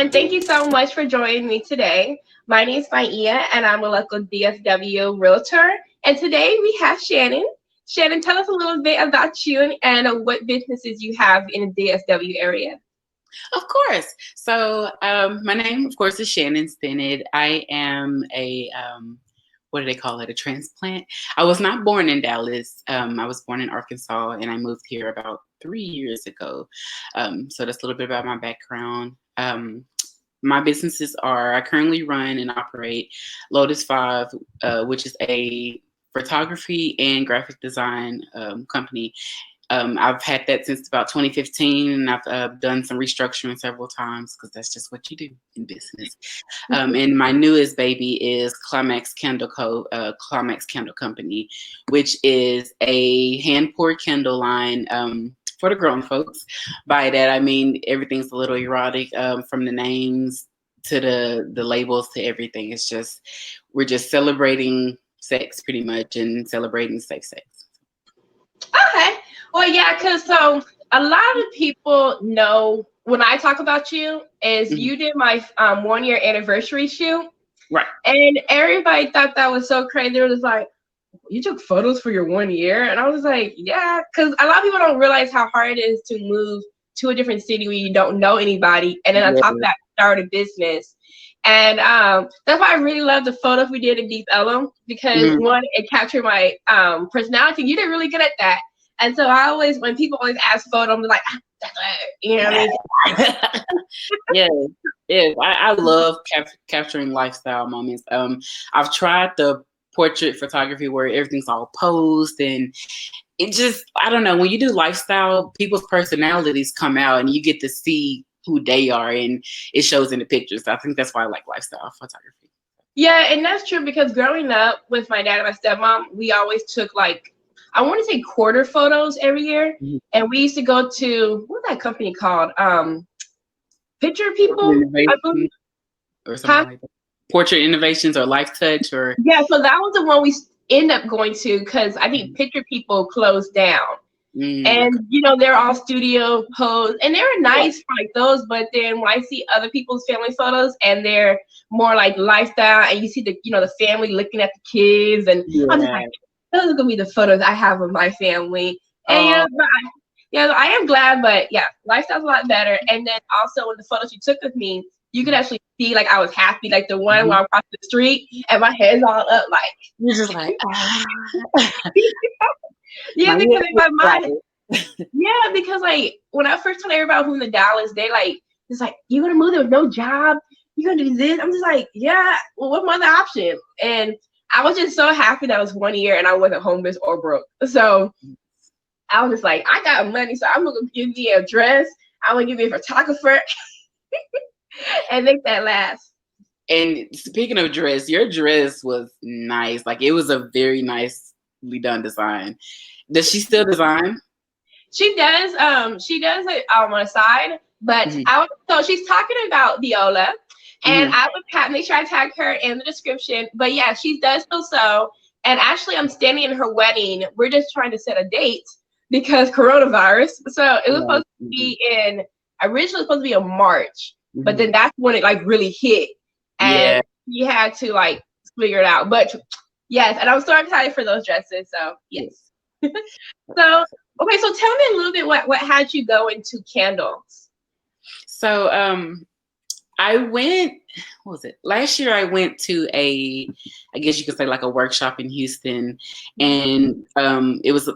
everyone. Thank you so much for joining me today. My name is Maia, and I'm a local DFW realtor. And today we have Shannon. Shannon, tell us a little bit about you and what businesses you have in the DFW area. Of course. So my name, of course, is Shannon Stinnett. I am what do they call it? A transplant. I was not born in Dallas. I was born in Arkansas, and I moved here about 3 years ago. So that's a little bit about my background. My businesses are, I currently run and operate Lotus 5, which is a photography and graphic design company. I've had that since about 2015, and I've done some restructuring several times because that's just what you do in business. And my newest baby is Climax Candle Co, Climax Candle Company, which is a hand-poured candle line for the grown folks. By that, I mean everything's a little erotic, from the names to the labels to everything. It's just, we're just celebrating sex pretty much and celebrating safe sex. Okay. Well, yeah, because so a lot of people know when I talk about you is you did my 1 year anniversary shoot. Right. And everybody thought that was so crazy. They were just like, you took photos for your 1 year? And I was like, yeah, because a lot of people don't realize how hard it is to move to a different city where you don't know anybody. And then on top of that, start a business. And that's why I really love the photos we did in Deep Ellum, because one, it captured my personality. You did really good at that. And so I always, when people always ask photo, I'm like, that's her. You know what I mean? Yeah. I love capturing lifestyle moments. I've tried the portrait photography where everything's all posed, and it just, I don't know, when you do lifestyle, people's personalities come out and you get to see who they are, and it shows in the pictures. I think that's why I like lifestyle photography. Yeah, and that's true, because growing up with my dad and my stepmom, we always took like, I want to say quarter photos every year. And we used to go to, what's that company called? Picture People? Or something like that. Portrait Innovations or Life Touch or. Yeah, so that was the one we end up going to, because I think Picture People closed down. And, you know, they're all studio pose, and they're nice for like those, but then when I see other people's family photos and they're more like lifestyle, and you see the, you know, the family looking at the kids, and I'm just like, those are gonna be the photos I have of my family. And you know, I am glad, but yeah, lifestyle's a lot better. And then also in the photos you took with me, you could actually see like I was happy, like the one where I'm crossing the street and my head's all up, like you're just like, yeah, because in my mind, yeah, because like when I first told everybody who's in Dallas, they like, it's like, you gonna move there with no job? You gonna do this? I'm just like, yeah, well, what's my other option? And I was just so happy that it was 1 year and I wasn't homeless or broke. So I was just like, I got money, so I'm gonna give me a dress. I'm gonna give you a photographer and make that last. And speaking of dress, your dress was nice. Like, it was a very nicely done design. Does she still design? She does. She does it on the side, but so she's talking about Viola. And I would make sure I tag her in the description. But yeah, she does still sew. And actually, I'm standing in her wedding. We're just trying to set a date because coronavirus. So it was supposed to be originally supposed to be in March. But then that's when it like really hit. And you had to like figure it out. But yes, and I'm so excited for those dresses. So yes. So, okay, so tell me a little bit what had you go into candles? So, I went, what was it? Last year I went to I guess you could say like a workshop in Houston, and it was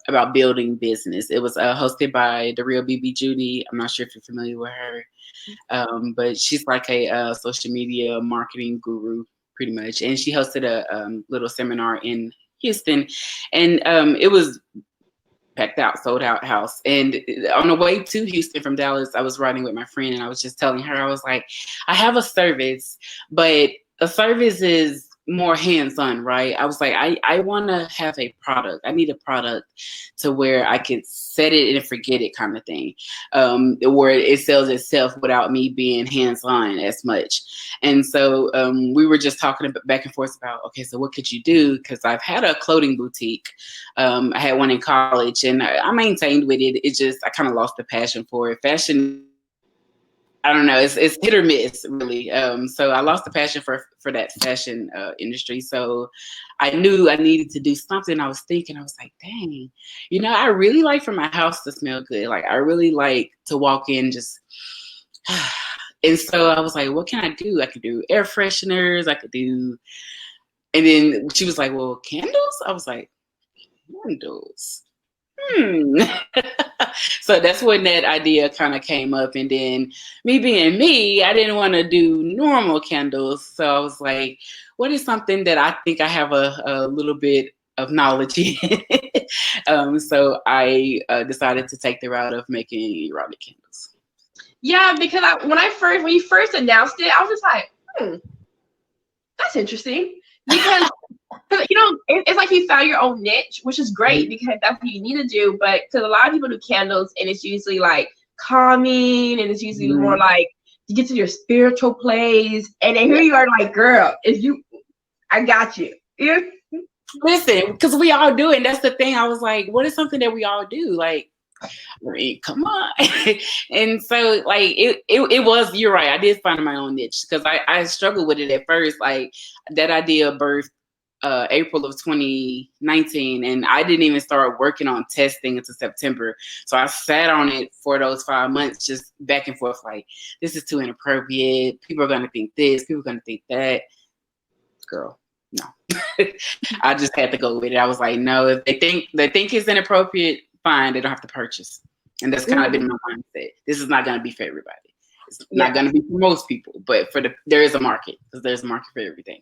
about building business. It was hosted by the real BB Judy. I'm not sure if you're familiar with her, but she's like a social media marketing guru pretty much. And she hosted a little seminar in Houston, and it was packed out, sold out house. And on the way to Houston from Dallas, I was riding with my friend, and I was just telling her, I was like, I have a service, but a service is more hands-on, right? I was like, I want to have a product. I need a product to where I could set it and forget it kind of thing, where it sells itself without me being hands-on as much. And so we were just talking back and forth about, okay, so what could you do? Because I've had a clothing boutique. I had one in college, and I maintained with it. It just, I kind of lost the passion for it. Fashion I don't know. It's hit or miss, really. So I lost the passion for that fashion industry. So I knew I needed to do something. I was thinking, I was like, dang, I really like for my house to smell good. Like I really like to walk in just. And so I was like, what can I do? I could do air fresheners. I could do. And then she was like, well, candles. I was like, candles. So that's when that idea kind of came up. And then me being me, I didn't want to do normal candles. So I was like, what is something that I think I have a little bit of knowledge in? So I decided to take the route of making erotic candles. Yeah, because when you first announced it, I was just like, that's interesting. Because it's like you found your own niche, which is great because that's what you need to do. But because a lot of people do candles and it's usually like calming and it's usually more like you get to your spiritual place. And then here you are like, girl, I got you. Yeah. Listen, because we all do it. And that's the thing. I was like, what is something that we all do? Like, I mean, come on. And so like it was, you're right. I did find my own niche because I struggled with it at first. Like that idea birthed April of 2019, and I didn't even start working on testing until September. So I sat on it for those 5 months, just back and forth, like, this is too inappropriate. People are going to think this, people are going to think that. Girl, no. I just had to go with it. I was like, no, if they think it's inappropriate, fine, they don't have to purchase. And that's kind of been my mindset. This is not going to be for everybody. It's not going to be for most people, but there is a market, because there's a market for everything.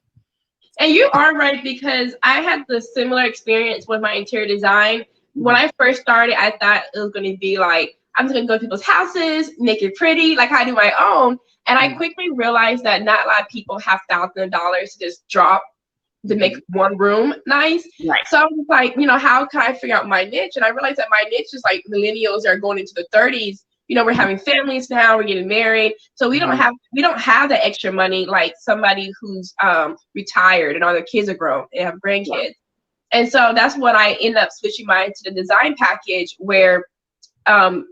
And you are right, because I had the similar experience with my interior design. When I first started, I thought it was going to be like, I'm just going to go to people's houses, make it pretty, like I do my own. And I quickly realized that not a lot of people have thousands of dollars to just drop to make one room nice. Right. So I was like, how can I figure out my niche? And I realized that my niche is like millennials are going into the 30s. We're having families now, we're getting married. So we don't have the extra money like somebody who's retired and all their kids are grown and have grandkids. And so that's when I end up switching mine to the design package, where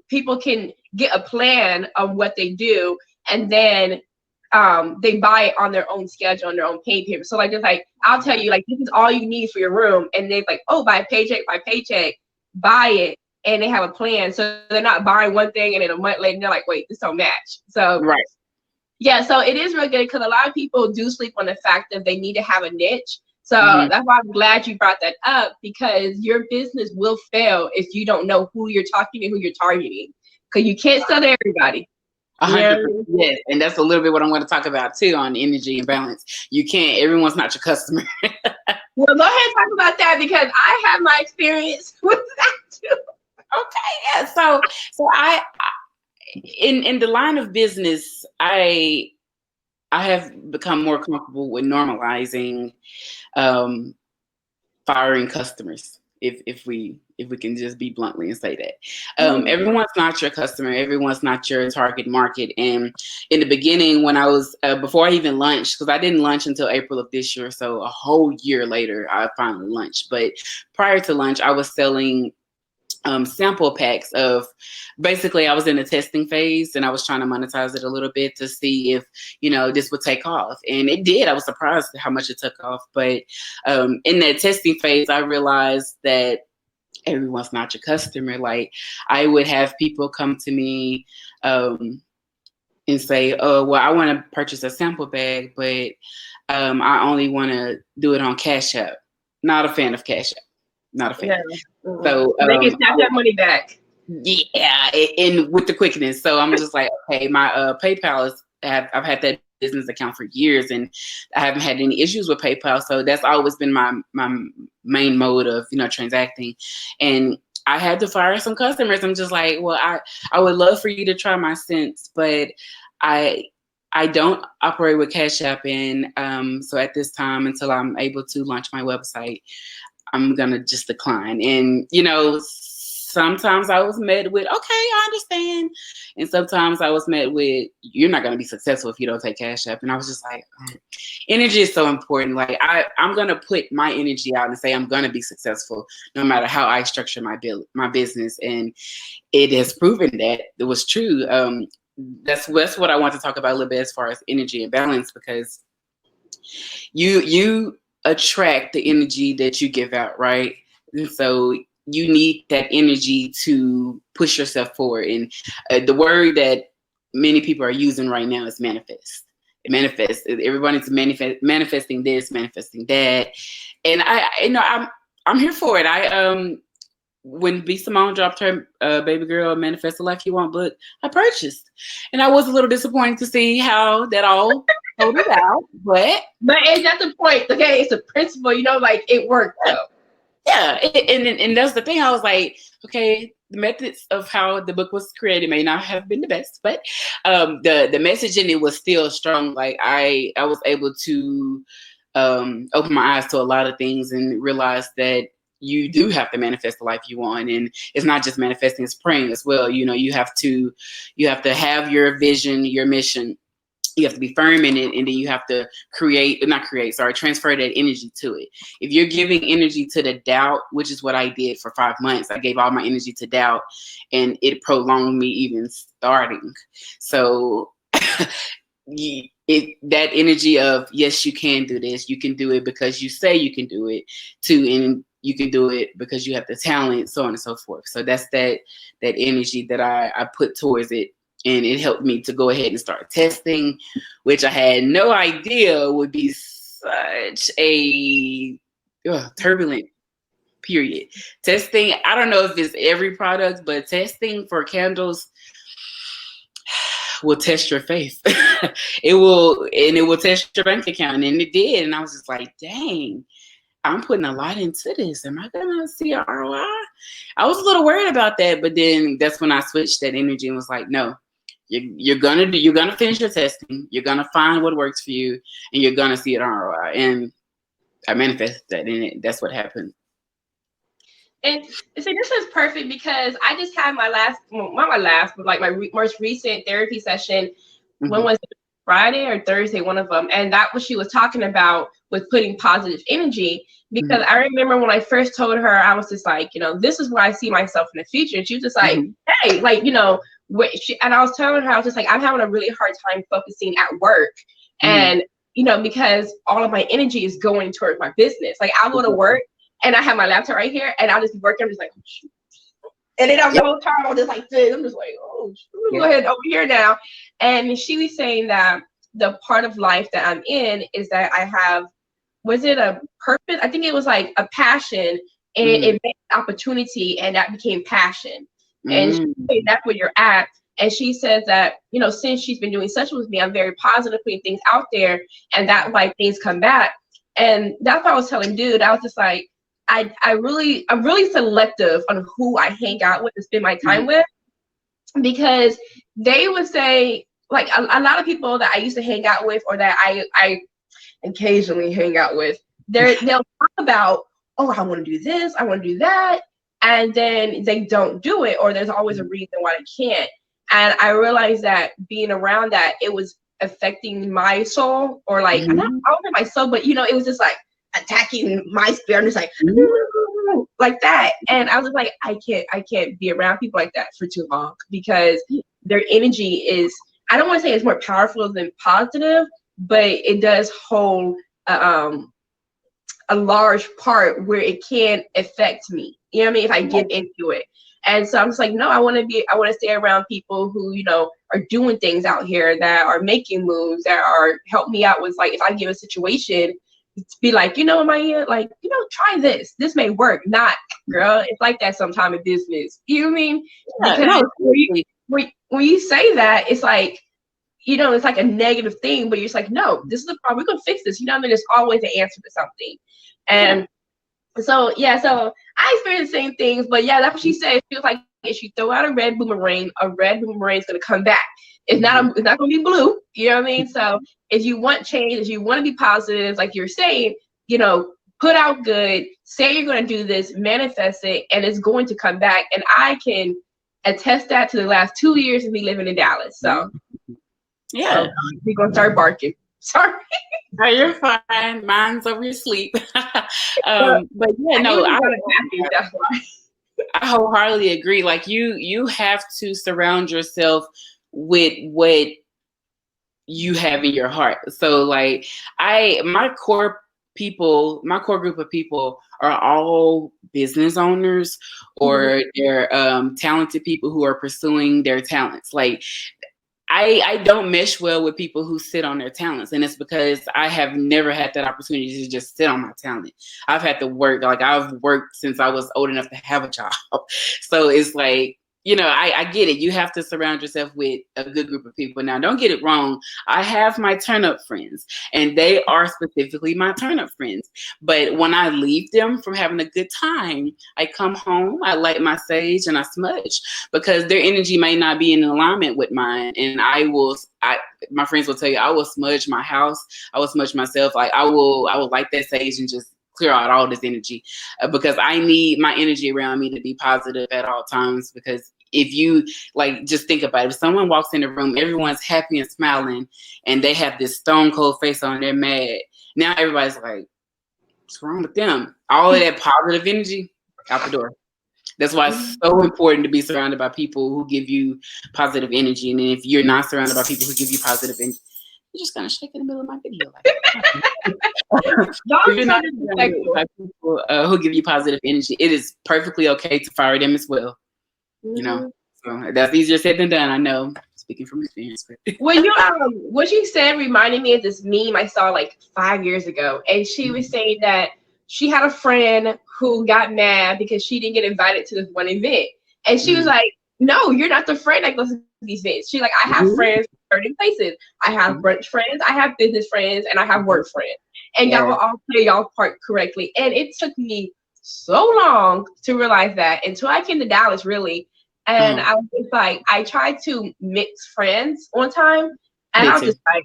people can get a plan of what they do, and then they buy it on their own schedule, on their own pay period. So like, it's like, I'll tell you, like, this is all you need for your room. And they're like, oh, by paycheck, buy it. And they have a plan. So they're not buying one thing and then a month later, they're like, wait, this don't match. So, right. Yeah, so it is really good because a lot of people do sleep on the fact that they need to have a niche. So that's why I'm glad you brought that up, because your business will fail if you don't know who you're talking to, who you're targeting. Because you can't sell to everybody. 100%. Yes, and that's a little bit what I'm going to talk about too on energy and balance. You can't. Everyone's not your customer. Well, go ahead and talk about that, because I have my experience with that too. Okay, yeah. So I in the line of business, I have become more comfortable with normalizing firing customers. If we can just be bluntly and say that. Everyone's not your customer. Everyone's not your target market. And in the beginning, when I was, before I even launched, because I didn't launch until April of this year, so a whole year later, I finally launched. But prior to launch, I was selling sample packs of, basically I was in the testing phase and I was trying to monetize it a little bit to see if, this would take off. And it did. I was surprised at how much it took off. But in that testing phase, I realized that everyone's not your customer. Like, I would have people come to me and say, oh, well, I want to purchase a sample bag, but I only want to do it on Cash App. Not a fan of Cash App. Not a fan. Yeah. So they can snap that money back. Yeah, and with the quickness. So I'm just like, okay, my PayPal is, I've had that business account for years and I haven't had any issues with PayPal. So that's always been my main mode of, transacting. And I had to fire some customers. I'm just like, well, I would love for you to try my scents, but I don't operate with Cash App. And so at this time, until I'm able to launch my website, I'm going to just decline. And, sometimes I was met with, okay, I understand. And sometimes I was met with, you're not going to be successful if you don't take Cash App. And I was just like, energy is so important. Like, I'm going to put my energy out and say I'm going to be successful no matter how I structure my business. And it has proven that it was true. that's what I want to talk about a little bit as far as energy and balance, because you attract the energy that you give out, right? And so you need that energy to push yourself forward. And the word that many people are using right now is manifest. It manifests. Everybody's manifesting this, manifesting that, and I'm here for it. When B. Simone dropped her Baby Girl Manifest the Life You Want book, I purchased. And I was a little disappointed to see how that all folded out. But is that the point? Okay, it's a principle, like it worked though. Yeah, and that's the thing. I was like, okay, the methods of how the book was created may not have been the best, but the message in it was still strong. Like I was able to open my eyes to a lot of things and realize that you do have to manifest the life you want. And it's not just manifesting, it's praying as well. You have to have your vision, your mission. You have to be firm in it, and then you have to transfer that energy to it. If you're giving energy to the doubt, which is what I did for 5 months, I gave all my energy to doubt, and it prolonged me even starting. So that energy of, yes, you can do this. You can do it because you say you can do it, and you can do it because you have the talent, so on and so forth. So that's that energy that I put towards it. And it helped me to go ahead and start testing, which I had no idea would be such a turbulent period. Testing, I don't know if it's every product, but testing for candles will test your faith. It will test your bank account. And it did. And I was just like, dang, I'm putting a lot into this. Am I going to see an ROI? I was a little worried about that. But then that's when I switched that energy and was like, no. You're gonna finish your testing. You're gonna find what works for you, and you're gonna see it on ROI. And I manifested that in it. That's what happened. And see, this is perfect because I just had my most recent therapy session. Mm-hmm. When was it? Friday or Thursday, one of them. And that what she was talking about with putting positive energy. Because mm-hmm. I remember when I first told her, I was just like, this is where I see myself in the future. And she was just like, mm-hmm. Hey, like, and I was telling her, I was just like, I'm having a really hard time focusing at work. Mm-hmm. And, because all of my energy is going towards my business. Like I'll go to work and I have my laptop right here and I'll just be working. I'm just like, oh, shoot. And then the whole time I'm just like this. I'm just like, oh, go ahead over here now. And she was saying that the part of life that I'm in is that I have, was it a purpose? I think it was like a passion, and it made opportunity, and that became passion. And she said, that's where you're at. And she says that, since she's been doing sessions with me, I'm very positive, putting things out there, and that's why things come back. And that's what I was telling dude. I was just like, I'm really selective on who I hang out with and spend my time with, because they would say, like a lot of people that I used to hang out with or that I occasionally hang out with, they'll talk about, oh, I want to do this, I want to do that, and then they don't do it, or there's always a reason why they can't. And I realized that being around that, it was affecting my soul, or like not only my soul, but it was just like attacking my spirit. I'm just like that. And I was like, I can't be around people like that for too long, because their energy is, I don't want to say it's more powerful than positive, but it does hold a large part where it can affect me. You know what I mean? If I get into it. And so I'm just like, no, I want to stay around people who, are doing things out here, that are making moves, that are help me out with, like, if I give a situation, to be like, Maya, like, try this. This may work. Not, girl, it's like that sometime in business. You know what I mean? Yeah, because when you say that, it's like, it's like a negative thing, but you're just like, no, this is the problem. We're going to fix this. There's always an answer to something. And so I experienced the same things, but that's what she said. It feels like if you throw out a red boomerang is going to come back. It's not going to be blue. You know what I mean? So if you want change, if you want to be positive, like you're saying, put out good, say you're going to do this, manifest it, and it's going to come back. And I can attest that to the last 2 years of me living in Dallas. So yeah, we're going to start barking. Sorry. No, you're fine. Mine's over your sleep. But yeah, no, I wholeheartedly agree. Like you have to surround yourself with what you have in your heart. So like my core group of people are all business owners, or they're talented people who are pursuing their talents. Like I don't mesh well with people who sit on their talents, and it's because I have never had that opportunity to just sit on my talent. I've had to work. Like I've worked since I was old enough to have a job. So it's like, I get it. You have to surround yourself with a good group of people. Now, don't get it wrong. I have my turn up friends, and they are specifically my turn up friends. But when I leave them from having a good time, I come home, I light my sage, and I smudge, because their energy may not be in alignment with mine. And my friends will tell you, I will smudge my house. I will smudge myself. Like I will light that sage and just clear out all this energy, because I need my energy around me to be positive at all times. Because if you just think about it, if someone walks in the room, everyone's happy and smiling, and they have this stone cold face on, they're mad. Now everybody's like, what's wrong with them? All of that positive energy out the door. That's why it's so important to be surrounded by people who give you positive energy. And then if you're not surrounded by people who give you positive energy, you're just gonna shake in the middle of my video. If you're not surrounded by people who give you positive energy, it is perfectly okay to fire them as well. So that's easier said than done. I know, speaking from experience. Well, what you said reminded me of this meme I saw like 5 years ago, and she was saying that she had a friend who got mad because she didn't get invited to this one event, and she was like, "No, you're not the friend that goes to these events." She's like, "I have friends in certain places. I have brunch friends, I have business friends, and I have work friends, and y'all will all play y'all part correctly." And it took me so long to realize that, until I came to Dallas, really. And I was just like, I tried to mix friends one time, and I was just like,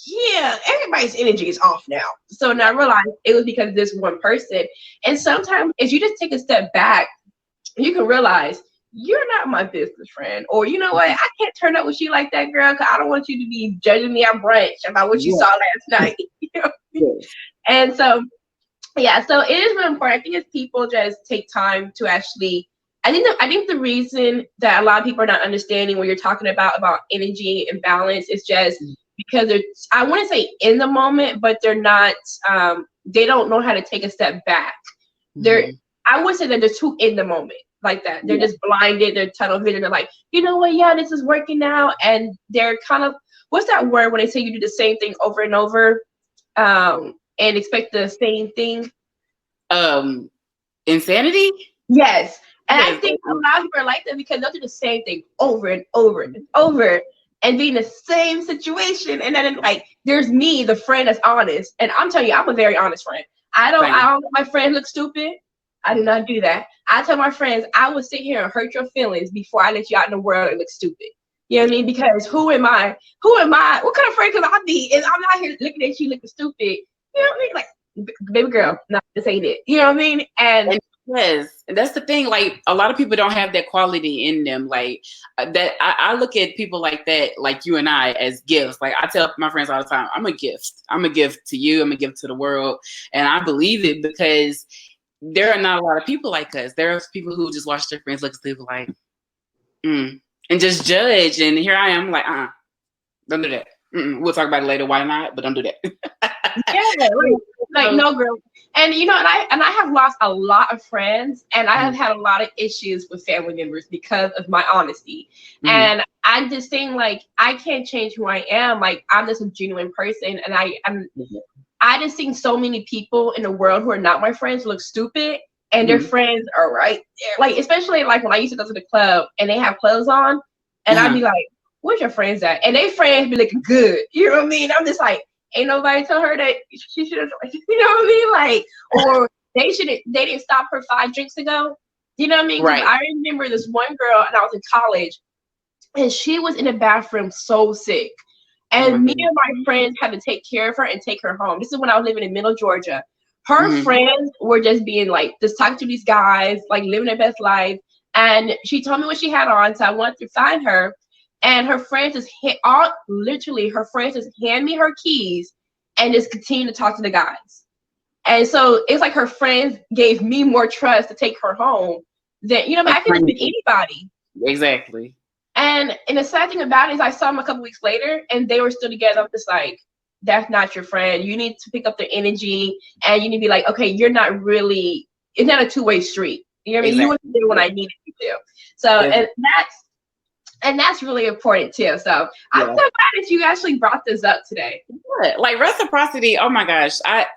yeah, everybody's energy is off now. So now I realized it was because of this one person. And sometimes if you just take a step back, you can realize you're not my business friend. Or you know what, I can't turn up with you like that, girl, because I don't want you to be judging me at brunch about what you saw last night. And so, so it is really important. I think if people just take time to actually, I think the reason that a lot of people are not understanding what you're talking about energy and balance is just because they're, I want to say in the moment, but they're not, they don't know how to take a step back. I would say that they're too in the moment like that. They're just blinded, they're tunnel vision. They're like, you know what? Yeah, this is working now. And they're kind of, what's that word when they say you do the same thing over and over and expect the same thing? Insanity? Yes. And I think a lot of people are like that because they'll do the same thing over and over and over and be in the same situation. And then there's me, the friend that's honest. And I'm telling you, I'm a very honest friend. I don't let my friends look stupid. I do not do that. I tell my friends, I will sit here and hurt your feelings before I let you out in the world and look stupid. You know what I mean? Because who am I? What kind of friend could I be? And I'm not here looking at you looking stupid. You know what I mean? Like, baby girl, no, this ain't it. You know what I mean? And yes, that's the thing. Like, a lot of people don't have that quality in them. Like that, I look at people like that, like you and I, as gifts. Like I tell my friends all the time, I'm a gift. I'm a gift to you. I'm a gift to the world, and I believe it because there are not a lot of people like us. There are people who just watch their friends look stupid, like, and just judge. And here I am, like, don't do that. We'll talk about it later. Why not? But don't do that. Yeah, like no, girl. And and I have lost a lot of friends, and I have had a lot of issues with family members because of my honesty. And I'm just saying, like, I can't change who I am. Like, I'm just a genuine person, and I just think so many people in the world who are not my friends look stupid, and their friends are right there. Like, especially like when I used to go to the club and they have clothes on, and I'd be like, "Where's your friends at?" And they friends be looking good. You know what I mean? I'm just like, ain't nobody tell her that she should have, you know what I mean? Like, or they didn't stop her 5 drinks ago. You know what I mean? Right. I remember this one girl, and I was in college, and she was in the bathroom so sick. And me and my friends had to take care of her and take her home. This is when I was living in Middle Georgia. Her friends were just being like, just talking to these guys, like living their best life. And she told me what she had on, so I went to find her. And her friends just her friends just hand me her keys and just continue to talk to the guys. And so it's like her friends gave me more trust to take her home than, I could have been anybody. Exactly. And the sad thing about it is I saw them a couple weeks later and they were still together. I'm just like, that's not your friend. You need to pick up their energy and you need to be like, okay, you're not really, it's not a two-way street. You know what I mean? You were there when I needed you to. So, and that's really important too. So I'm so glad that you actually brought this up today. Yeah. Like reciprocity. Oh my gosh. I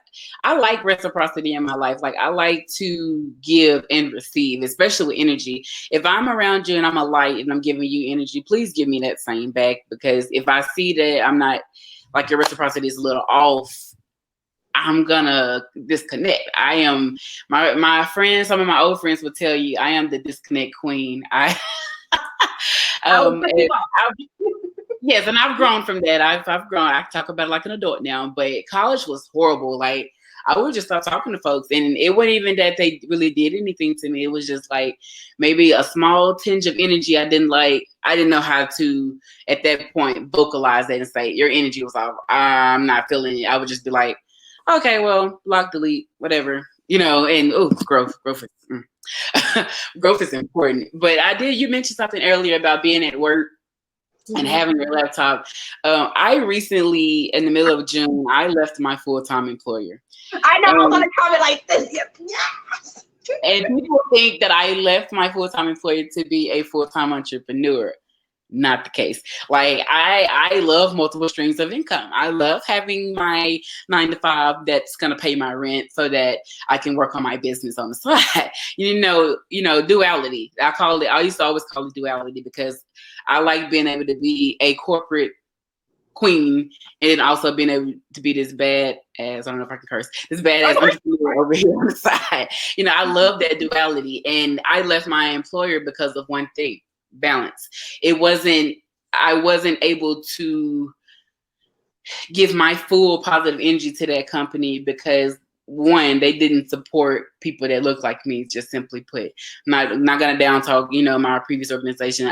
like reciprocity in my life. Like I like to give and receive, especially with energy. If I'm around you and I'm a light and I'm giving you energy, please give me that same back. Because if I see that I'm not, like your reciprocity is a little off, I'm gonna disconnect. I am my friends, some of my old friends would tell you I am the disconnect queen. Yes, and I've grown from that. I've grown. I talk about it like an adult now, but college was horrible. Like I would just start talking to folks, and it wasn't even that they really did anything to me. It was just like maybe a small tinge of energy I didn't like. I didn't know how to at that point vocalize that and say your energy was off. I'm not feeling it. I would just be like, okay, well, block, delete, whatever, you know. And growth is growth is important. But you mentioned something earlier about being at work and having your laptop. I recently, in the middle of June, I left my full-time employer. I know, I'm gonna comment like this. Yes. And people think that I left my full-time employer to be a full-time entrepreneur. Not the case. Like I love multiple streams of income. I love having my 9-to-5 that's gonna pay my rent so that I can work on my business on the side. You know, duality. I used to always call it duality because I like being able to be a corporate queen and also being able to be this badass, I don't know if I can curse, this badass entrepreneur over here on the side. You know, I love that duality. And I left my employer because of one thing. Balance. I wasn't able to give my full positive energy to that company because one, they didn't support people that look like me, just simply put. I'm not gonna down talk, my previous organization.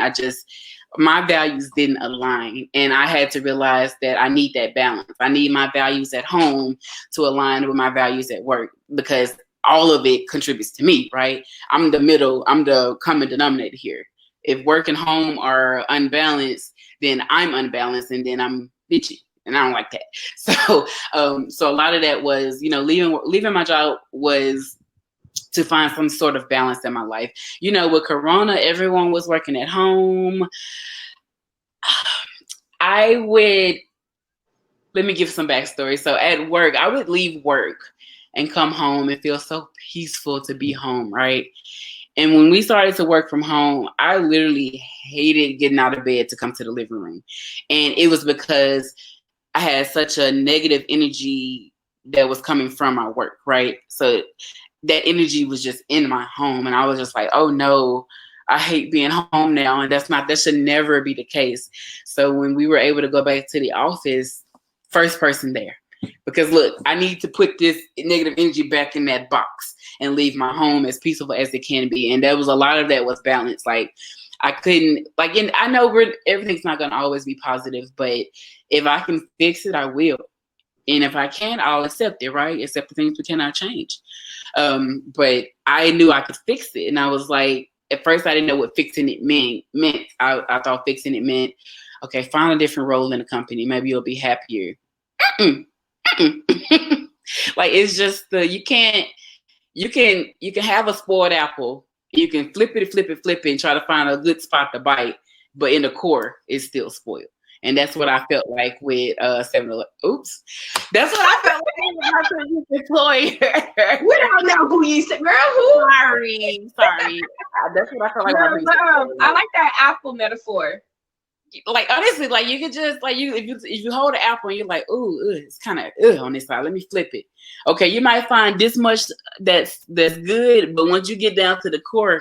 My values didn't align, and I had to realize that I need that balance. I need my values at home to align with my values at work because all of it contributes to me, right? I'm the common denominator here. If work and home are unbalanced, then I'm unbalanced and then I'm bitchy. And I don't like that. So a lot of that was, leaving my job was to find some sort of balance in my life. With Corona, everyone was working at home. Let me give some backstory. So at work, I would leave work and come home and feel so peaceful to be home, right? And when we started to work from home, I literally hated getting out of bed to come to the living room. And it was because I had such a negative energy that was coming from my work, right? So that energy was just in my home. And I was just like, oh no, I hate being home now. And that should never be the case. So when we were able to go back to the office, first person there. Because look, I need to put this negative energy back in that box and leave my home as peaceful as it can be. And there was a lot of that was balanced. Like I couldn't, and I know everything's not going to always be positive, but if I can fix it, I will. And if I can, I'll accept it, right? Accept the things we cannot change. But I knew I could fix it. And I was like, at first I didn't know what fixing it meant. I thought fixing it meant, okay, find a different role in the company. Maybe you'll be happier. Like it's just you can have a spoiled apple. You can flip it, and try to find a good spot to bite, but in the core, it's still spoiled. And that's what I felt like with 7-Eleven. Oops, that's what I felt like with my previous employer. We don't know who you said, girl. Who? Sorry. That's what I felt like. I like that apple metaphor. Like honestly, like you could just if you hold an apple and you're like, ooh, it's kind of on this side. Let me flip it. Okay, you might find this much that's good, but once you get down to the core,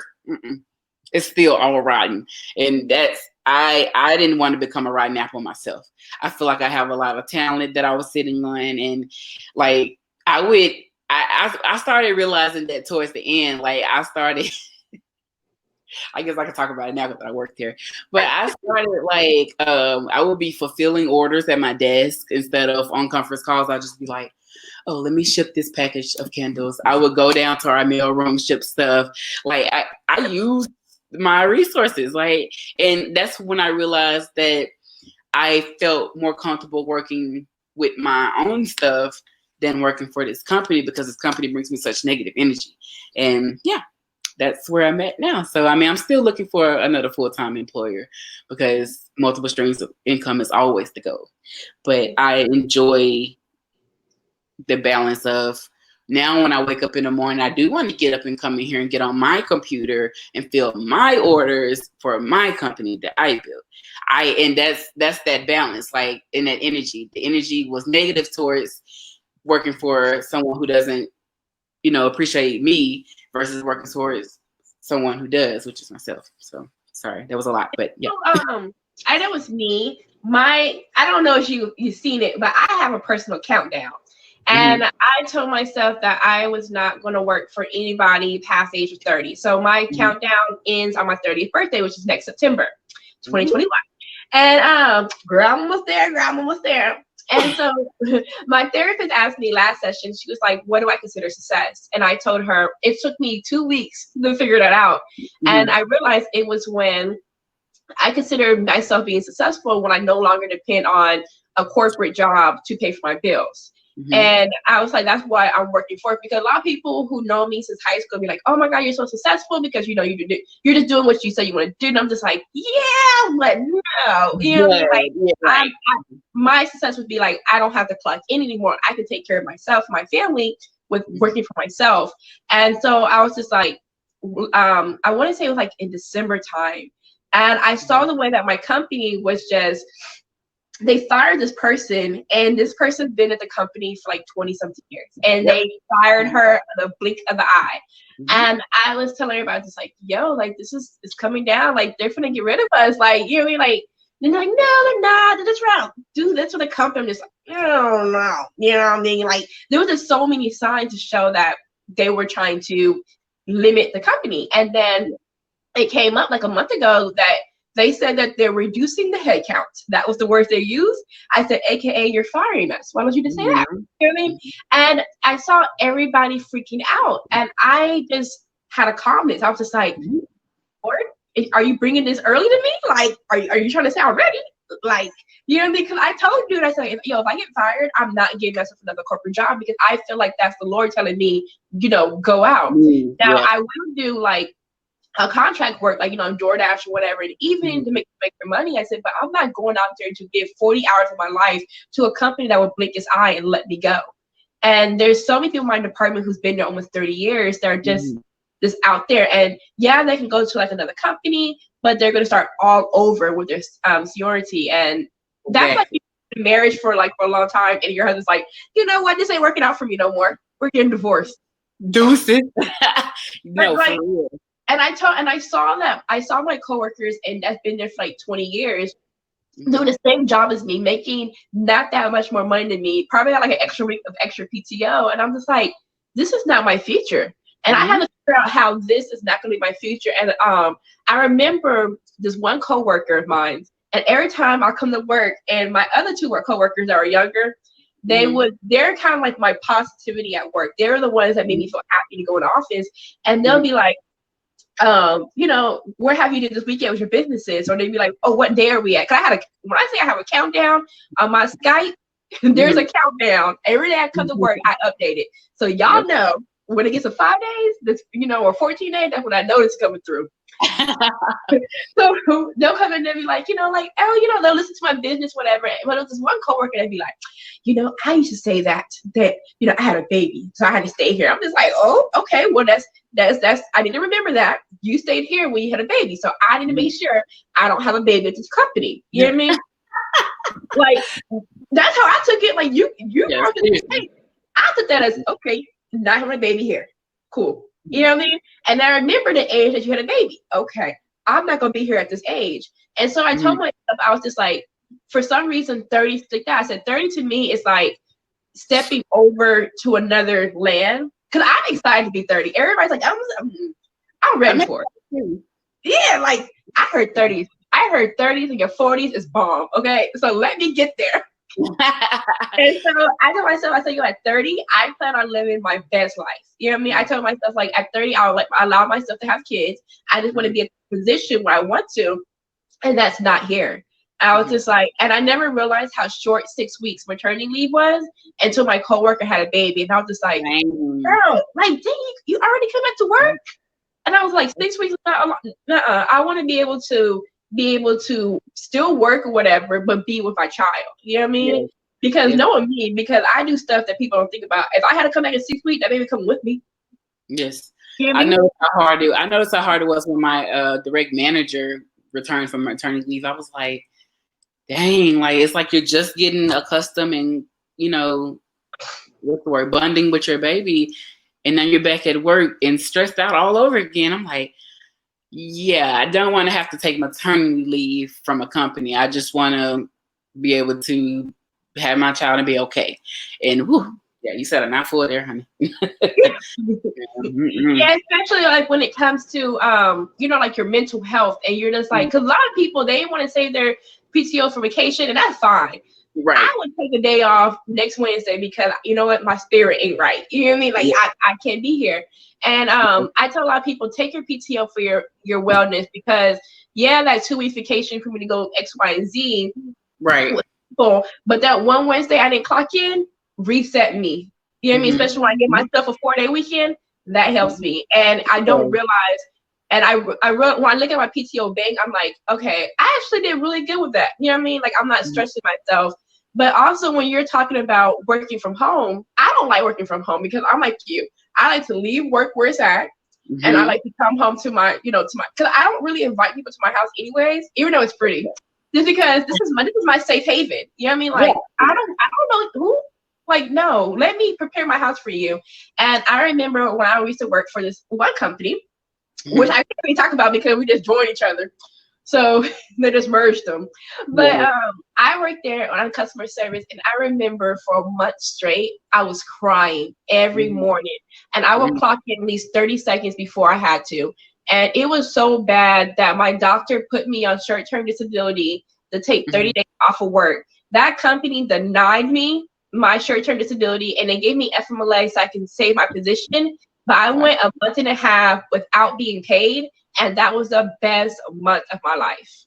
it's still all rotten. And that's I didn't want to become a rotten apple myself. I feel like I have a lot of talent that I was sitting on, and like I started realizing that towards the end, like I started. I guess I can talk about it now that I worked here. But I started I would be fulfilling orders at my desk instead of on conference calls. I'd just be like, oh, let me ship this package of candles. I would go down to our mail room, ship stuff. Like I use my resources. Like, and that's when I realized that I felt more comfortable working with my own stuff than working for this company, because this company brings me such negative energy. And yeah, that's where I'm at now. So, I mean, I'm still looking for another full-time employer, because multiple streams of income is always the goal. But I enjoy the balance of, now when I wake up in the morning, I do want to get up and come in here and get on my computer and fill my orders for my company that I built. And that's that balance, like, in that energy. The energy was negative towards working for someone who doesn't, appreciate me, versus working towards someone who does, which is myself. So sorry, that was a lot, but yeah. I know it's me. I don't know if you've seen it, but I have a personal countdown. And I told myself that I was not going to work for anybody past the age of 30. So my countdown ends on my 30th birthday, which is next September, 2021. And girl, I'm almost there. And so my therapist asked me last session, she was like, what do I consider success? And I told her it took me 2 weeks to figure that out. And I realized it was when I consider myself being successful when I no longer depend on a corporate job to pay for my bills. And I was like, that's why I'm working for it, because a lot of people who know me since high school be like, oh my God, you're so successful because you're just doing what you say you want to do. And I'm just like, yeah, but no, my success would be like, I don't have to clock in anymore. I can take care of myself, my family, with working for myself. And so I was just like, I want to say it was like in December time, and I saw the way that my company was just. They fired this person, and this person's been at the company for like 20 something years, and they fired her in the blink of the eye. And I was telling everybody, just like, yo, like, this is coming down, like, they're gonna get rid of us, like, you know what I mean? Like, they're like, no, they're not, they're just trying to do this for the company. I'm just like, oh no, you know what I mean? Like, there was just so many signs to show that they were trying to limit the company. And then it came up like a month ago that they said that they're reducing the headcount. That was the words they used. I said, AKA, you're firing us. Why don't you just say that? You know what I mean? And I saw everybody freaking out. And I just had a calmness. I was just like, Lord, are you bringing this early to me? Like, are you trying to say I'm ready? Like, you know what I mean? Because I told you, I said, yo, if I get fired, I'm not giving myself another corporate job, because I feel like that's the Lord telling me, go out. Now, I will do like a contract work, like, DoorDash or whatever, and even to make their money. I said, but I'm not going out there to give 40 hours of my life to a company that would blink its eye and let me go. And there's so many people in my department who's been there almost 30 years that are just out there. And yeah, they can go to like another company, but they're going to start all over with their seniority. And that's like marriage for a long time. And your husband's like, you know what? This ain't working out for me no more. We're getting divorced. Deuces. No, like, for real. And I saw my coworkers, and that's been there for like 20 years, doing the same job as me, making not that much more money than me, probably got like an extra week of extra PTO. And I'm just like, this is not my future. And I had to figure out how this is not going to be my future. And I remember this one coworker of mine, and every time I come to work, and my other two coworkers that are younger, they're kind of like my positivity at work. They're the ones that made me feel happy to go in the office. And they'll be like, where have you did this weekend with your businesses? Or they'd be like, oh, what day are we at? Cause when I say I have a countdown on my Skype, there's a countdown. Every day I come to work, I update it. So y'all know when it gets to 5 days, or 14 days, that's when I know it's coming through. So they'll come in and be like, oh, they'll listen to my business, whatever. But it was this one coworker that'd be like, I used to say that I had a baby, so I had to stay here. I'm just like, oh, okay, well that's I need to remember that you stayed here when you had a baby, so I need to make sure I don't have a baby at this company. You know what I mean? Like, that's how I took it. Like, you I took that as, okay, not having a baby here, cool. You know what I mean? And I remember the age that you had a baby. Okay, I'm not gonna be here at this age. And so I told myself, I was just like, for some reason, 30, like that. I said 30 to me is like stepping over to another land. Cause I'm excited to be 30. Everybody's like, I'm ready for it. Yeah, like I heard 30s. I heard 30s and your 40s is bomb. Okay, so let me get there. And so I told myself, I said, at 30, I plan on living my best life. You know what I mean? I told myself, like, at 30, I'll allow myself to have kids. I just want to be in a position where I want to, and that's not here. I was just like, and I never realized how short 6 weeks maternity leave was until my coworker had a baby, and I was just like, girl, like, dang, you already come back to work? And I was like, 6 weeks is not a lot. I want to be able to still work or whatever, but be with my child. You know what I mean? Yes. Because knowing me, because I do stuff that people don't think about. If I had to come back in 6 weeks, that baby come with me. Yes. You know I know I noticed how hard it was when my direct manager returned from maternity leave. I was like, dang, like it's like you're just getting accustomed and, what's the word, bonding with your baby. And then you're back at work and stressed out all over again. I'm like, yeah, I don't want to have to take maternity leave from a company. I just want to be able to have my child and be okay. And yeah, you said a mouthful there, honey. Yeah, especially like when it comes to like your mental health, and you're just like, because a lot of people, they want to save their PTO for vacation, and that's fine. Right. I would take a day off next Wednesday because you know what, my spirit ain't right. You know what I mean? Like I can't be here. And I tell a lot of people, take your PTO for your wellness, because that 2 week vacation for me to go X, Y, and Z. Right. But that one Wednesday I didn't clock in, reset me. You know what I mean? Especially when I give myself a 4-day weekend, that helps me. And I don't realize, and when I look at my PTO bank, I'm like, okay, I actually did really good with that. You know what I mean? Like, I'm not stressing myself. But also when you're talking about working from home, I don't like working from home because I'm like you. I like to leave work where it's at. And I like to come home to my, because I don't really invite people to my house anyways, even though it's pretty. Just because this is my safe haven. You know what I mean? Like, I don't know who. Like, no, let me prepare my house for you. And I remember when I used to work for this one company, which I can't really talk about because we just joined each other. So they just merged them. But I worked there on customer service, and I remember for a month straight, I was crying every morning. And I would clock in at least 30 seconds before I had to. And it was so bad that my doctor put me on short-term disability to take 30 days off of work. That company denied me my short-term disability, and they gave me FMLA so I can save my position. But I went a month and a half without being paid, and that was the best month of my life.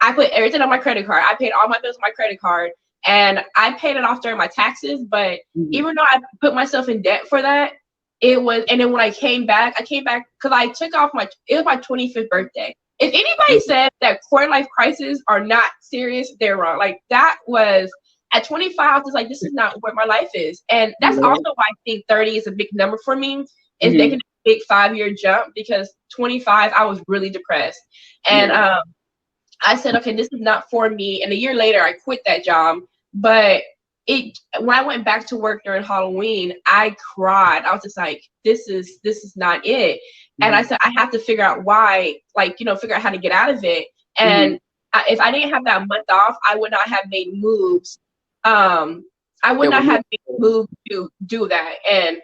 I put everything on my credit card. I paid all my bills on my credit card, and I paid it off during my taxes. But even though I put myself in debt for that, and then when I came back because I took off it was my 25th birthday. If anybody said that quarter life crises are not serious, they're wrong. Like, that was at 25, I was like, this is not where my life is. And that's also why I think 30 is a big number for me, is making a big 5-year jump, because 25, I was really depressed. And I said, okay, this is not for me. And a year later, I quit that job. But when I went back to work during Halloween, I cried. I was just like, this is not it. And I said, I have to figure out why, figure out how to get out of it. And if I didn't have that month off, I would not have made moves. I would not have made moves to do that. And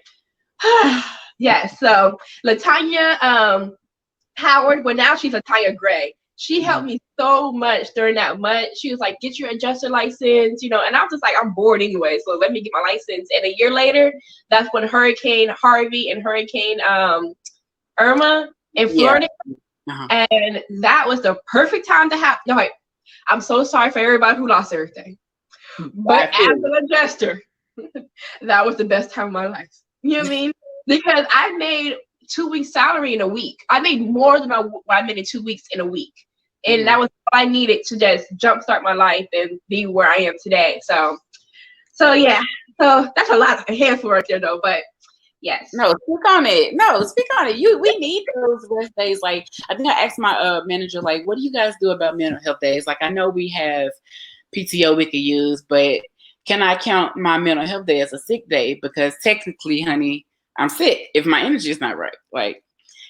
so Latanya Howard, well, now she's Latanya Gray. She helped me so much during that month. She was like, get your adjuster license, and I was just like, I'm bored anyway, so let me get my license. And a year later, that's when Hurricane Harvey and Hurricane Irma in Florida. And that was the perfect time to have, I'm so sorry for everybody who lost everything. But as an adjuster, that was the best time of my life. You know what I mean? Because I made 2 weeks salary in a week. I made more than I made in 2 weeks in a week. And that was all I needed to just jumpstart my life and be where I am today. So yeah. So that's a handful right there, though. But yes. No, speak on it. We need those rest days. Like, I think I asked my manager, like, what do you guys do about mental health days? Like, I know we have PTO we could use, but can I count my mental health day as a sick day? Because technically, honey, I'm sick if my energy is not right. Like,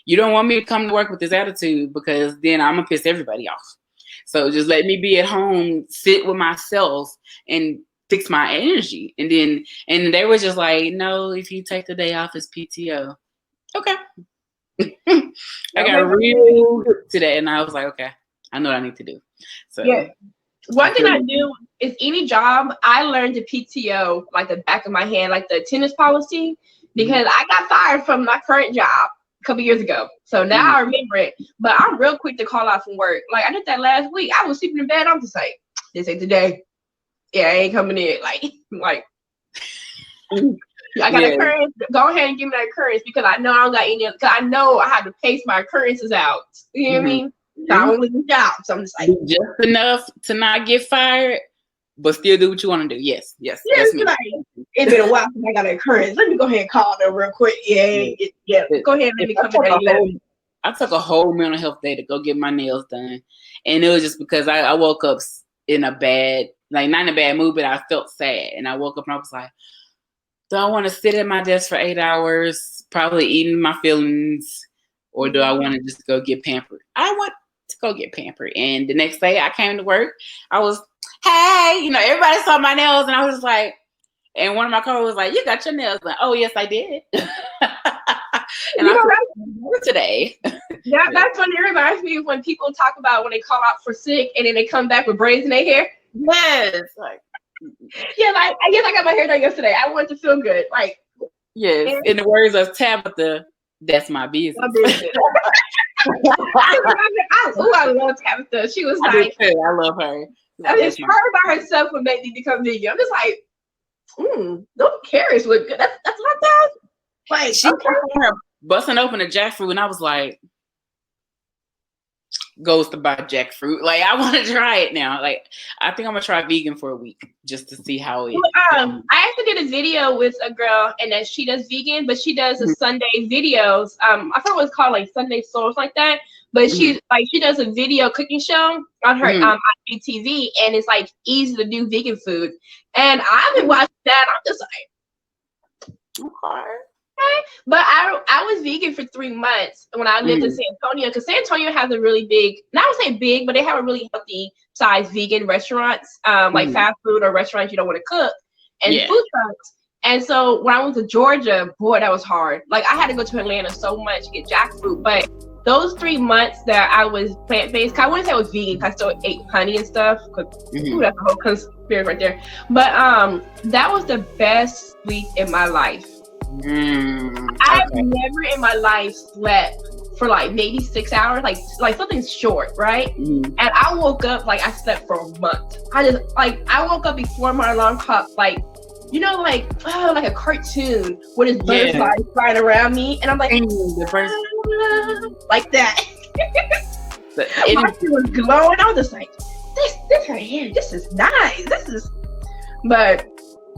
you don't want me to come to work with this attitude, because then I'm gonna piss everybody off. So just let me be at home, sit with myself, and fix my energy. And they were just like, no, if you take the day off, it's PTO. Okay. I got real good today, and I was like, okay, I know what I need to do. So One thing I do is any job, I learned the PTO, like the back of my hand, like the attendance policy, because I got fired from my current job a couple years ago. So now I remember it, but I'm real quick to call out from work. Like I did that last week. I was sleeping in bed. I'm just like, this ain't today. Yeah, I ain't coming in. Like I got occurrence. Go ahead and give me that occurrence because I know I don't got any. Because I know I have to pace my occurrences out. You know what I mean? So I don't leave the job. So I'm just like, just enough to not get fired, but still do what you want to do. Yes. That's me. Like, it's been a while since I got an occurrence. Let me go ahead and call them real quick. Yeah. Go ahead and let me come in. I took a whole mental health day to go get my nails done, and it was just because I woke up in a bad, like not in a bad mood, but I felt sad, and I woke up and I was like, do I want to sit at my desk for 8 hours, probably eating my feelings, or do I want to just go get pampered? I want to go get pampered. And the next day I came to work, I was, hey, everybody saw my nails, and I was just like, and one of my coworkers was like, you got your nails done. Oh, yes, I did. And that's today. Yeah, that's funny. It reminds me of when people talk about when they call out for sick and then they come back with braids in their hair. Yes. Yeah, like I guess I got my hair done yesterday. I want to feel good. Like, yes. In the words of Tabitha, that's my business. My business. I love Tabitha. She was like, I love her. It's her by herself would make me become vegan. I'm just like, those carrots look good. That's not bad. Like, she her busting open a jackfruit, and I was like, goes to buy jackfruit. Like, I want to try it now. Like, I think I'm gonna try vegan for a week just to see how it. I actually did a video with a girl, and then she does vegan, but she does a Sunday videos. I forgot what it's called, like Sunday Souls, like that. But she does a video cooking show on her on TV, and it's like easy to do vegan food. And I've been watching that. I'm just like, okay. But I was vegan for 3 months when I lived in San Antonio, because San Antonio has a really big, not to say big, but they have a really healthy size vegan restaurants, like fast food or restaurants you don't want to cook, and food trucks. And so when I went to Georgia, boy, that was hard. Like I had to go to Atlanta so much to get jackfruit. But those 3 months that I was plant-based, I wouldn't say I was vegan, because I still ate honey and stuff. That's a whole conspiracy right there. But that was the best week in my life. I've never in my life slept for like maybe 6 hours, like something short, right? And I woke up like I slept for a month. I woke up before my alarm clock, like a cartoon with his butterflies flying around me, and I'm like, like that. My skin was glowing. I was just like, this right here, this is nice. But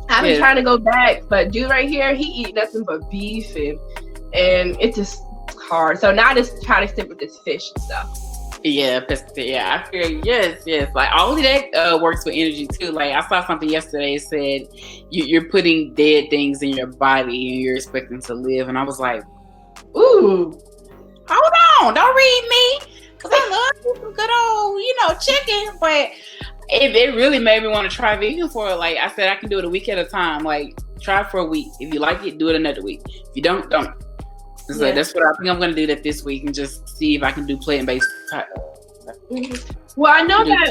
I've been trying to go back, but dude right here, he eat nothing but beef, and it's just hard. So now I just try to stick with this fish and stuff. Yeah, I feel yes. Like all of that works with energy too. Like I saw something yesterday said you're putting dead things in your body and you're expecting to live, and I was like, ooh, hold on, don't read me, because I love some good old chicken, but it really made me want to try vegan for, like I said, I can do it a week at a time. Like, try it for a week. If you like it, do it another week. If you don't. So that's what I think I'm going to do that this week, and just see if I can do plant-based. Well, I know that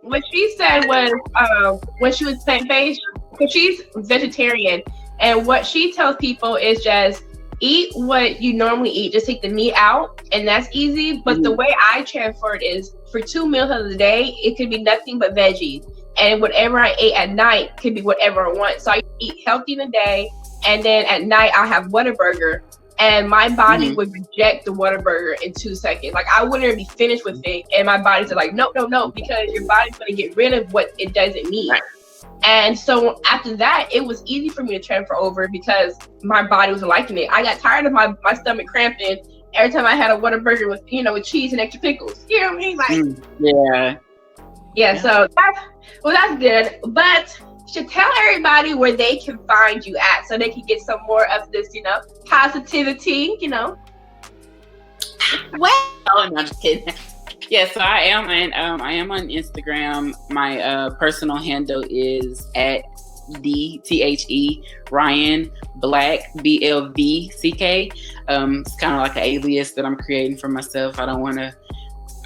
what she said was when she was plant-based, because she's vegetarian, and what she tells people is just eat what you normally eat. Just take the meat out, and that's easy. But the way I transfer it is, for 2 meals of the day, it could be nothing but veggies. And whatever I ate at night could be whatever I want. So I eat healthy in the day, and then at night I'll have Whataburger. And my body would reject the Whataburger in 2 seconds. Like, I wouldn't be finished with it. And my body's like, no, because your body's going to get rid of what it doesn't need. Right. And so after that, it was easy for me to transfer over because my body was liking it. I got tired of my stomach cramping every time I had a Whataburger with, with cheese and extra pickles. You know what I mean? Like, yeah. So that's good. But should tell everybody where they can find you at, so they can get some more of this, positivity, Well, no, I'm just kidding. Yeah, so I am on Instagram. My personal handle is at DTHE Ryan Black BLVCK. It's kind of like an alias that I'm creating for myself. I don't want to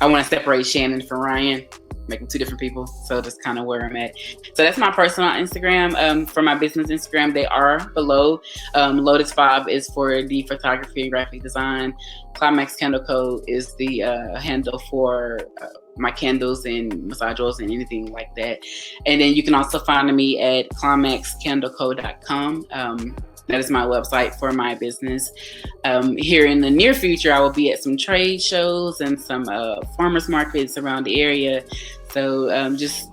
I want to separate Shannon from Ryan, make them two different people. So that's kind of where I'm at. So that's my personal Instagram. For my business Instagram, they are below. Lotus 5 is for the photography and graphic design. Climax Candle Co is the handle for my candles and massage oils and anything like that. And then you can also find me at climaxcandleco.com. That is my website for my business. Here in the near future, I will be at some trade shows and some farmers markets around the area. So just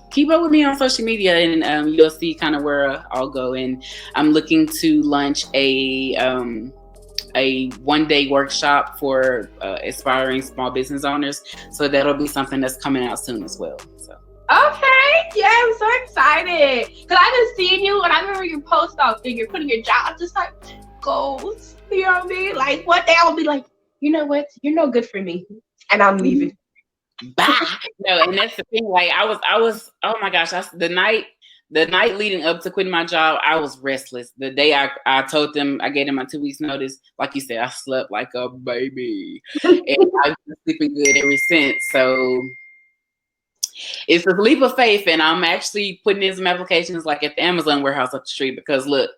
keep up with me on social media, and you'll see kind of where I'll go. And I'm looking to launch a one-day workshop for aspiring small business owners. So that'll be something that's coming out soon as well. So. Okay, yeah, I'm so excited because I just seen you, and I remember your post out there, you're putting your job, just like goals. You know what I mean? Like one day I'll be like, you know what? You're no good for me, and I'm leaving. Bye. No, and that's the thing. Like I was. Oh my gosh! The night leading up to quitting my job, I was restless. The day I told them, I gave them my 2 weeks notice. Like you said, I slept like a baby, and I've been sleeping good ever since. So. It's a leap of faith, and I'm actually putting in some applications like at the Amazon warehouse up the street because look,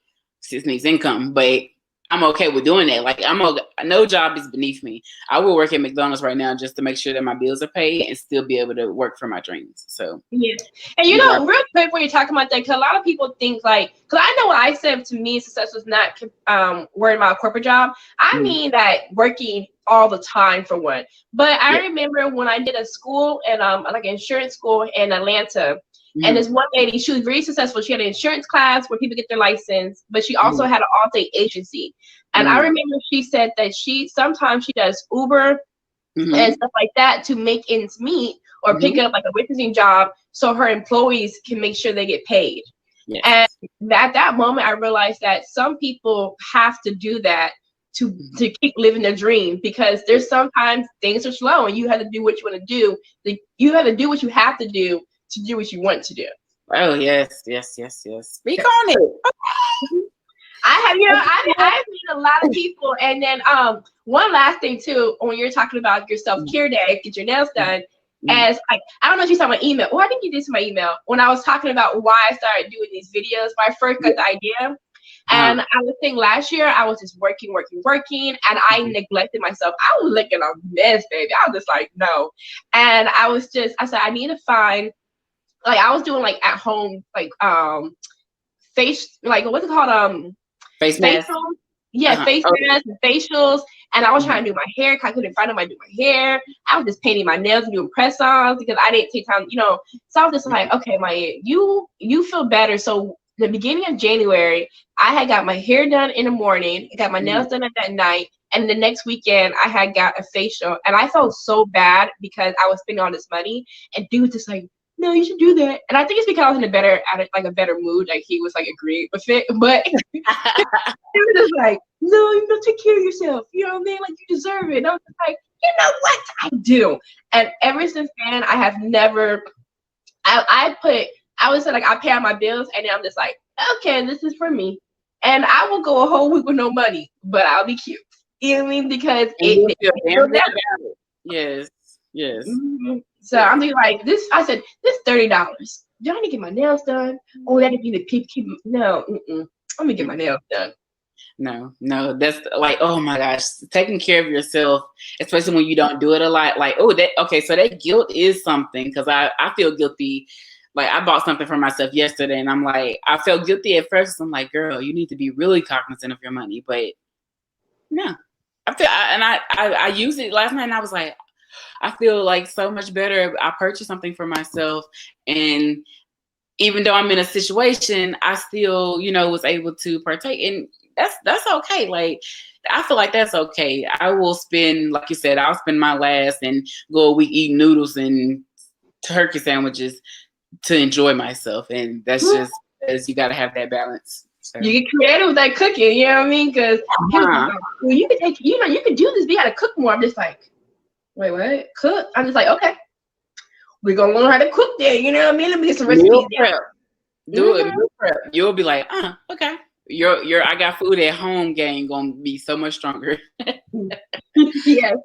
sis needs income, but I'm okay with doing that. Like no job is beneath me. I will work at McDonald's right now just to make sure that my bills are paid and still be able to work for my dreams. So yeah, and you know, real quick when you're talking about that, because a lot of people think like, because I know what I said to me, success was not worrying about a corporate job. I mean that working all the time for one. But I remember when I did a school and like an insurance school in Atlanta, and this one lady, she was very successful. She had an insurance class where people get their license, but she also had an all-day agency. And I remember she said that sometimes she does Uber and stuff like that to make ends meet or pick up like a witnessing job so her employees can make sure they get paid. Yes. And at that moment, I realized that some people have to do that to keep living their dream, because there's sometimes things are slow and you have to do what you want to do. You have to do what you have to do what you want to do. Oh yes. Speak on it. I've met a lot of people, and then one last thing too, when you're talking about your self-care day, get your nails done. As I don't know if you saw my email. Well, I think you did see my email when I was talking about why I started doing these videos. When I first got the idea. And I was saying last year I was just working, and I neglected myself. I was looking a mess, baby. I was just like, no. And I said, I need to find, like, I was doing like at home, like face, like what's it called? Face mask. Yeah, face masks and facials. And I was trying to do my hair because I couldn't find anybody to do my hair. I was just painting my nails and doing press-ons because I didn't take time, So I was just like, okay, Maya, you feel better. So the beginning of January, I had got my hair done in the morning, got my nails done at that night, and the next weekend I had got a facial, and I felt so bad because I was spending all this money, and dude was just like, no, you should do that. And I think it's because I was in a better mood, like he was like agreeing with it, but he was just like, no, you gotta take care of yourself, you know what I mean? Like, you deserve it. And I was just like, you know what? I do. And ever since then, I have never, I would say, like, I pay out my bills, and then I'm just like, okay, this is for me. And I will go a whole week with no money, but I'll be cute. You know what I mean? Because Yes. Mm-hmm. So I'm thinking like this. I said, this $30. Do I need to get my nails done? Oh, that would be the peep. No, I'm gonna get my nails done. No, that's like, oh my gosh, taking care of yourself, especially when you don't do it a lot. Like, so that guilt is something, because I feel guilty. Like, I bought something for myself yesterday, and I'm like, I felt guilty at first. I'm like, girl, you need to be really cognizant of your money. But no, I used it last night, and I was like, I feel like so much better. I purchased something for myself, and even though I'm in a situation, I still, was able to partake, and that's okay. Like, I feel like that's okay. I will spend, like you said, I'll spend my last and go a week eating noodles and turkey sandwiches to enjoy myself, and that's just as you got to have that balance. So. You get creative with that cooking, you know what I mean? Because well, you can take, you can do this. We got to cook more. I'm just like, wait, what? Cook? I'm just like, okay, we're gonna learn how to cook there. You know what I mean? Let me get some recipes. Meal prep. Do it. Meal prep. You'll be like, okay. Your I got food at home game gonna be so much stronger. Yes.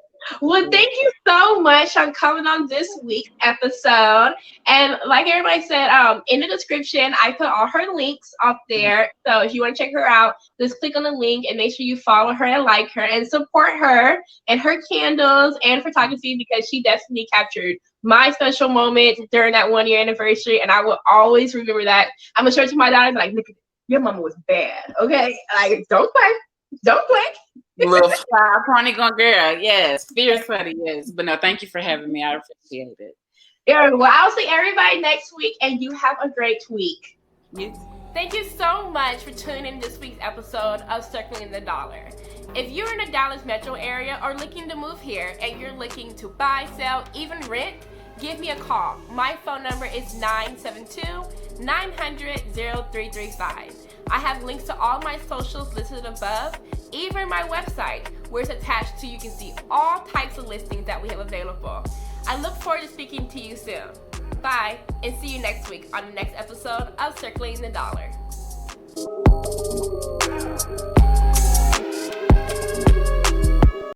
Well, thank you so much for coming on this week's episode. And like everybody said, in the description, I put all her links up there. So if you want to check her out, just click on the link and make sure you follow her and like her and support her and her candles and photography, because she definitely captured my special moment during that 1 year anniversary. And I will always remember that. I'm going to show it to my daughters, like, look at this. Your mama was bad. Okay. Like, don't play. Don't play. Little fly chronicle girl, yes, fierce funny, yes. But no, thank you for having me. I appreciate it. Yeah, well, I'll see everybody next week, and you have a great week. Yes. Thank you so much for tuning in this week's episode of Circulating the Dollar. If you're in the Dallas metro area or looking to move here and you're looking to buy, sell, even rent, give me a call. My phone number is 972-900-0335. I have links to all my socials listed above, even my website, where it's attached to. You can see all types of listings that we have available. I look forward to speaking to you soon. Bye, and see you next week on the next episode of Circulating the Dollar.